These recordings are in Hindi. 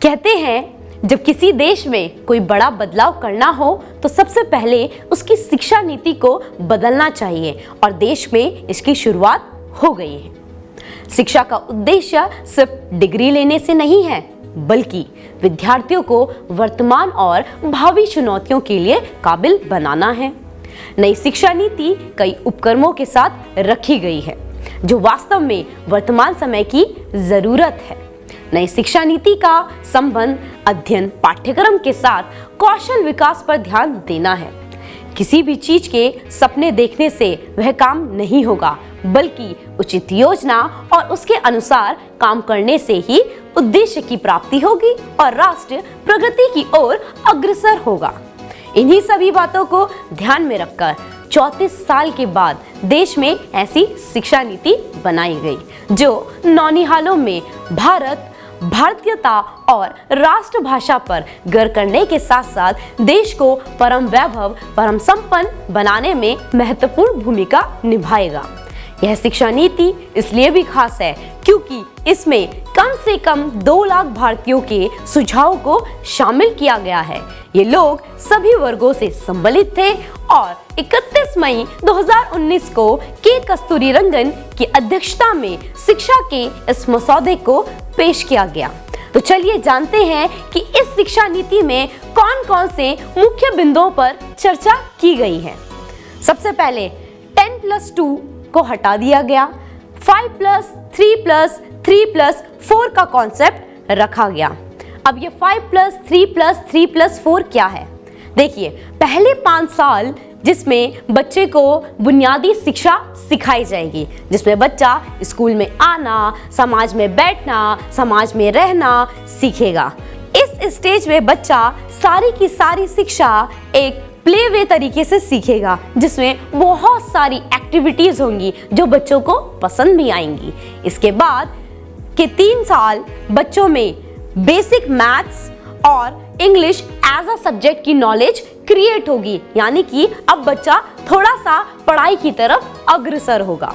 कहते हैं जब किसी देश में कोई बड़ा बदलाव करना हो तो सबसे पहले उसकी शिक्षा नीति को बदलना चाहिए और देश में इसकी शुरुआत हो गई है। शिक्षा का उद्देश्य सिर्फ डिग्री लेने से नहीं है, बल्कि विद्यार्थियों को वर्तमान और भावी चुनौतियों के लिए काबिल बनाना है। नई शिक्षा नीति कई उपक्रमों के साथ रखी गई है जो वास्तव में वर्तमान समय की जरूरत है। नई शिक्षा नीति का संबंध अध्ययन पाठ्यक्रम के साथ कौशल विकास पर ध्यान देना है। किसी भी चीज के सपने देखने से वह काम नहीं होगा, बल्कि उचित योजना और उसके अनुसार काम करने से ही उद्देश्य की प्राप्ति होगी और राष्ट्र प्रगति की ओर अग्रसर होगा। इन्हीं सभी बातों को ध्यान में रखकर 34 साल के बाद देश में ऐसी शिक्षा नीति बनाई गई जो नौनिहालों में भारतीयता और राष्ट्रभाषा पर गर्व करने के साथ साथ देश को परम वैभव परम संपन्न बनाने में महत्वपूर्ण भूमिका निभाएगा। यह शिक्षा नीति इसलिए भी खास है क्योंकि इसमें कम से कम 2 लाख भारतीयों के सुझावों को शामिल किया गया है। ये लोग सभी वर्गों से सम्मिलित थे और 31 मई 2019 को के कस्तूरीरंगन की अध्यक्षता में शिक्षा के इस मसौदे को पेश किया गया। तो चलिए जानते हैं कि इस शिक्षा नीति में कौन-कौन से मुख्य बिंदुओं पर चर्चा की गई है। सबसे पहले 10+2 को हटा दिया गया, 5+3+3+4 का कॉन्सेप्ट रखा गया। अब ये 5+3+3+4 क्या है? देखिए, पहले 5 साल जिसमें बच्चे को बुनियादी शिक्षा सिखाई जाएगी, जिसमें बच्चा स्कूल में आना, समाज में बैठना, समाज में रहना सीखेगा। इस स्टेज में बच्चा सारी की सारी शिक्षा एक प्ले वे तरीके से सीखेगा, जिसमें बहुत सारी एक्टिविटीज होंगी जो बच्चों को पसंद भी आएंगी। इसके बाद के 3 साल बच्चों में बेसिक मैथ्स और इंग्लिश एज अ सब्जेक्ट की नॉलेज क्रिएट होगी, यानी कि अब बच्चा थोड़ा सा पढ़ाई की तरफ अग्रसर होगा।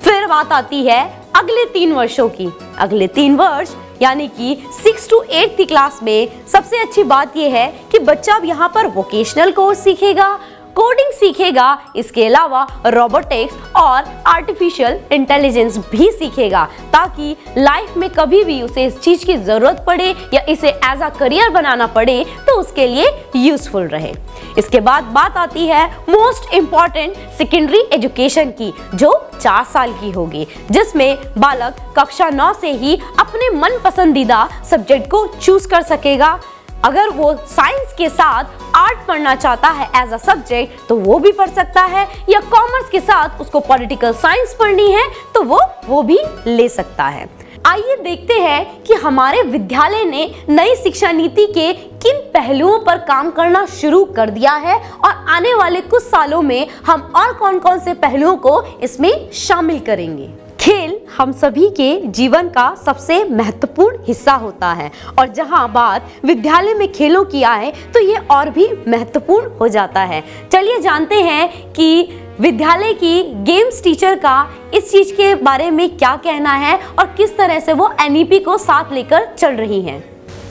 फिर बात आती है अगले 3 वर्षों की। अगले 3 वर्ष यानी कि 6 to 8th क्लास में सबसे अच्छी बात यह है कि बच्चा अब यहाँ पर वोकेशनल कोर्स सीखेगा, कोडिंग सीखेगा, इसके अलावा रोबोटिक्स और आर्टिफिशियल इंटेलिजेंस भी सीखेगा, ताकि लाइफ में कभी भी उसे इस चीज की जरूरत पड़े या इसे एज अ करियर बनाना पड़े तो उसके लिए यूजफुल रहे। इसके बाद बात आती है मोस्ट इम्पॉर्टेंट सेकेंडरी एजुकेशन की, जो 4 साल की होगी, जिसमें बालक कक्षा 9 से ही अपने मन पसंदीदा सब्जेक्ट को चूज कर सकेगा। अगर वो साइंस के साथ आर्ट पढ़ना चाहता है एज अ सब्जेक्ट तो वो भी पढ़ सकता है, या कॉमर्स के साथ उसको पॉलिटिकल साइंस पढ़नी है तो वो भी ले सकता है। आइए देखते हैं कि हमारे विद्यालय ने नई शिक्षा नीति के किन पहलुओं पर काम करना शुरू कर दिया है और आने वाले कुछ सालों में हम और कौन-कौन से पहलुओं को इसमें शामिल करेंगे। खेल हम सभी के जीवन का सबसे महत्वपूर्ण हिस्सा होता है और जहां बात विद्यालय में खेलों की आए तो ये और भी महत्वपूर्ण हो जाता है। चलिए जानते हैं कि विद्यालय की गेम्स टीचर का इस चीज के बारे में क्या कहना है और किस तरह से वो एनईपी को साथ लेकर चल रही हैं।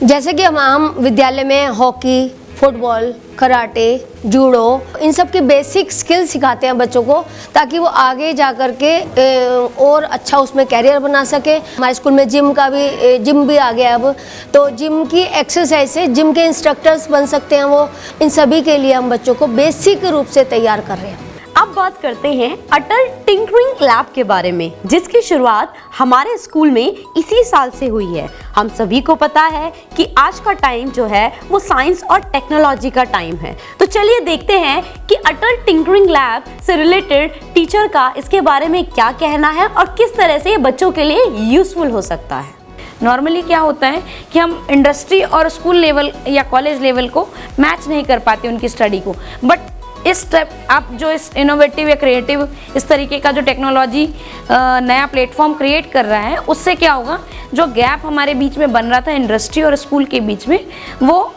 जैसे कि हम विद्यालय में हॉकी, फुटबॉल, कराटे, जूडो, इन सब की बेसिक स्किल सिखाते हैं बच्चों को, ताकि वो आगे जा कर के और अच्छा उसमें कैरियर बना सके। हमारे स्कूल में जिम भी आ गया अब, तो जिम की एक्सरसाइज से जिम के इंस्ट्रक्टर्स बन सकते हैं वो। इन सभी के लिए हम बच्चों को बेसिक रूप से तैयार कर रहे हैं। अब बात करते हैं अटल टिंकरिंग लैब के बारे में, जिसकी शुरुआत हमारे स्कूल में इसी साल से हुई है। हम सभी को पता है कि आज का टाइम जो है वो साइंस और टेक्नोलॉजी का टाइम है। तो चलिए देखते हैं कि अटल टिंकरिंग लैब से रिलेटेड टीचर का इसके बारे में क्या कहना है और किस तरह से ये बच्चों के लिए यूजफुल हो सकता है। नॉर्मली क्या होता है कि हम इंडस्ट्री और स्कूल लेवल या कॉलेज लेवल को मैच नहीं कर पाते उनकी स्टडी को, बट इस स्टेप आप जो इस इनोवेटिव या क्रिएटिव इस तरीके का जो टेक्नोलॉजी नया प्लेटफॉर्म क्रिएट कर रहा है, उससे क्या होगा, जो गैप हमारे बीच में बन रहा था इंडस्ट्री और स्कूल के बीच में, वो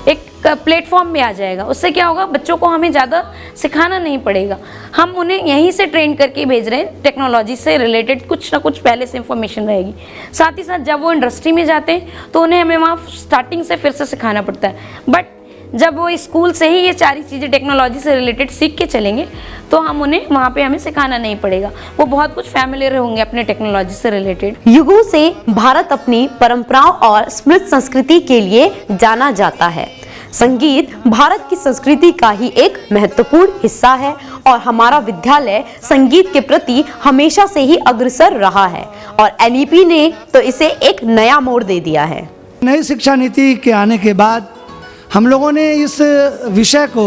एक प्लेटफॉर्म में आ जाएगा। उससे क्या होगा, बच्चों को हमें ज़्यादा सिखाना नहीं पड़ेगा, हम उन्हें यहीं से ट्रेन करके भेज रहे हैं। टेक्नोलॉजी से रिलेटेड कुछ ना कुछ पहले से इंफॉर्मेशन रहेगी। साथ ही साथ जब वो इंडस्ट्री में जाते हैं तो उन्हें हमें वहाँ स्टार्टिंग से फिर से सिखाना पड़ता है। बट जब वो स्कूल से ही ये सारी चीज़ें टेक्नोलॉजी से रिलेटेड सीख के चलेंगे तो हम उन्हें वहाँ पे हमें सिखाना नहीं पड़ेगा, वो बहुत कुछ फैमिलियर होंगे अपने टेक्नोलॉजी से रिलेटेड। युगों से भारत अपनी परंपराओं और समृद्ध संस्कृति के लिए जाना जाता है। संगीत भारत की संस्कृति का ही एक महत्वपूर्ण हिस्सा है और हमारा विद्यालय संगीत के प्रति हमेशा से ही अग्रसर रहा है और एनईपी ने तो इसे एक नया मोड़ दे दिया है। नई शिक्षा नीति के आने के बाद हम लोगों ने इस विषय को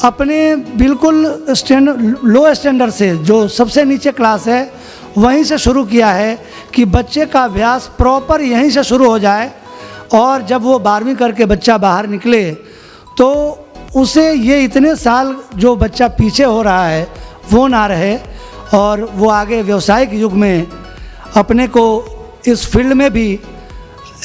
अपने बिल्कुल लो स्टैंडर्ड से, जो सबसे नीचे क्लास है, वहीं से शुरू किया है कि बच्चे का अभ्यास प्रॉपर यहीं से शुरू हो जाए और जब वो 12वीं करके बच्चा बाहर निकले तो उसे ये इतने साल जो बच्चा पीछे हो रहा है वो ना रहे और वो आगे व्यावसायिक युग में अपने को इस फील्ड में भी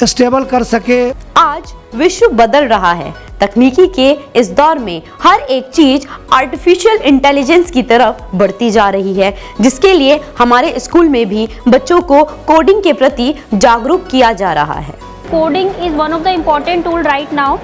स्टेबल कर सके। आज विश्व बदल रहा है। तकनीकी के इस दौर में हर एक चीज आर्टिफिशियल इंटेलिजेंस की तरफ बढ़ती जा रही है, जिसके लिए हमारे स्कूल में भी बच्चों को कोडिंग के प्रति जागरूक किया जा रहा है। Coding is one of the important tool right now.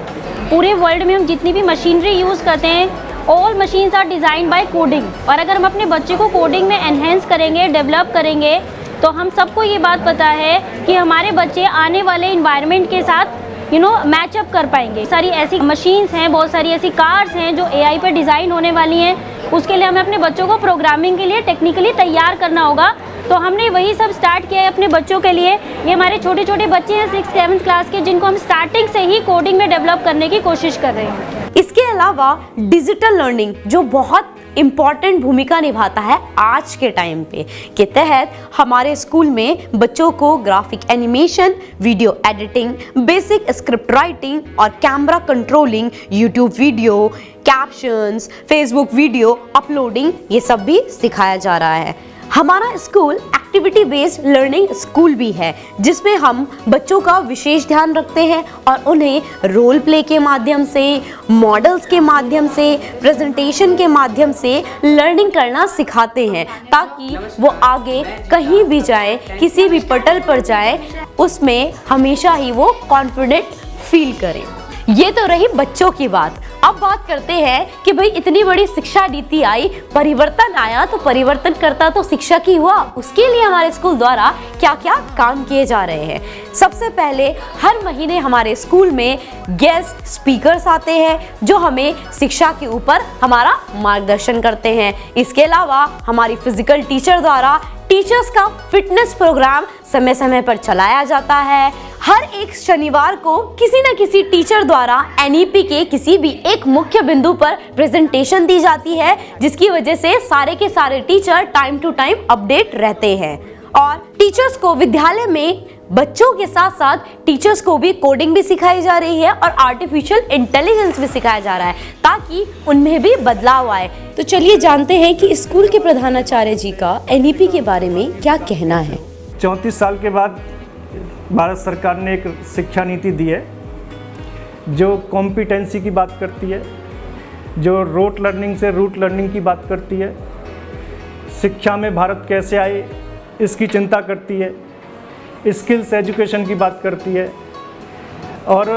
पूरे वर्ल्ड में हम जितनी भी मशीनरी यूज़ करते हैं, all machines are design by coding. और अगर हम अपने बच्चे को कोडिंग में एनहेंस करेंगे, डेवलप करेंगे, तो हम सबको ये बात पता है कि हमारे बच्चे आने वाले इन्वायरमेंट के साथ मैचअप कर पाएंगे। सारी ऐसी मशीन्स हैं, बहुत सारी ऐसी कार्स हैं जो एआई पे डिज़ाइन होने वाली हैं। उसके लिए हमें अपने बच्चों को प्रोग्रामिंग के लिए टेक्निकली तैयार करना होगा। तो हमने वही सब स्टार्ट किया है अपने बच्चों के लिए। ये हमारे छोटे छोटे बच्चे हैं 6th 7th क्लास के, जिनको हम स्टार्टिंग से ही कोडिंग में डेवलप करने की कोशिश कर रहे हैं। इसके अलावा डिजिटल लर्निंग जो बहुत इम्पॉर्टेंट भूमिका निभाता है आज के टाइम पे के तहत हमारे स्कूल में बच्चों को graphic animation, video editing, basic script writing और camera controlling, YouTube video, captions, Facebook video uploading, ये सब भी सिखाया जा रहा है। हमारा school activity based learning school भी है, जिसमें हम बच्चों का विशेष ध्यान रखते हैं और उन्हें रोल प्ले के माध्यम से, मॉडल्स के माध्यम से, प्रेजेंटेशन के माध्यम से लर्निंग करना सिखाते हैं, ताकि वो आगे कहीं भी जाए, किसी भी पटल पर जाए, उसमें हमेशा ही वो कॉन्फिडेंट फील करें। ये तो रही बच्चों की बात। अब बात करते हैं कि भाई इतनी बड़ी शिक्षा नीति आई, परिवर्तन आया, तो परिवर्तन करता तो शिक्षक ही हुआ। उसके लिए हमारे स्कूल द्वारा क्या क्या काम किए जा रहे हैं। सबसे पहले हर महीने हमारे स्कूल में गेस्ट स्पीकर्स आते हैं जो हमें शिक्षा के ऊपर हमारा मार्गदर्शन करते हैं। इसके अलावा हमारी फिजिकल टीचर द्वारा टीचर्स का फिटनेस प्रोग्राम समय समय पर चलाया जाता है। हर एक शनिवार को किसी न किसी टीचर द्वारा एनईपी के किसी भी एक मुख्य बिंदु पर प्रेजेंटेशन दी जाती है, जिसकी वजह से सारे के सारे teacher time to time update रहते हैं। और टीचर्स को विद्यालय में बच्चों के साथ साथ टीचर्स को भी कोडिंग भी सिखाई जा रही है और आर्टिफिशियल इंटेलिजेंस भी सिखाया जा रहा है, ताकि उनमें भी बदलाव आए। तो चलिए जानते हैं कि स्कूल के प्रधानाचार्य जी का एनईपी के बारे में क्या कहना है। 34 साल के बाद भारत सरकार ने एक शिक्षा नीति दी है जो कॉम्पिटेंसी की बात करती है, जो रोट लर्निंग से रूट लर्निंग की बात करती है, शिक्षा में भारत कैसे आए इसकी चिंता करती है, स्किल्स एजुकेशन की बात करती है। और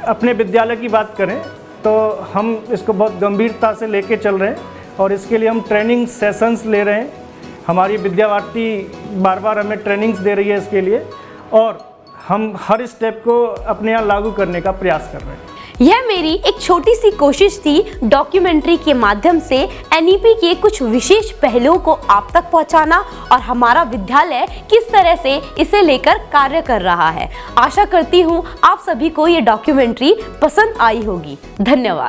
अपने विद्यालय की बात करें तो हम इसको बहुत गंभीरता से लेके चल रहे हैं और इसके लिए हम ट्रेनिंग सेशंस ले रहे हैं। हमारी विद्यावार्ती बार बार हमें ट्रेनिंग्स दे रही है इसके लिए, और हम हर स्टेप को अपने यहाँ लागू करने का प्रयास कर रहे हैं। यह मेरी एक छोटी सी कोशिश थी डॉक्यूमेंट्री के माध्यम से एनईपी के कुछ विशेष पहलुओं को आप तक पहुंचाना और हमारा विद्यालय किस तरह से इसे लेकर कार्य कर रहा है। आशा करती हूँ आप सभी को ये डॉक्यूमेंट्री पसंद आई होगी। धन्यवाद।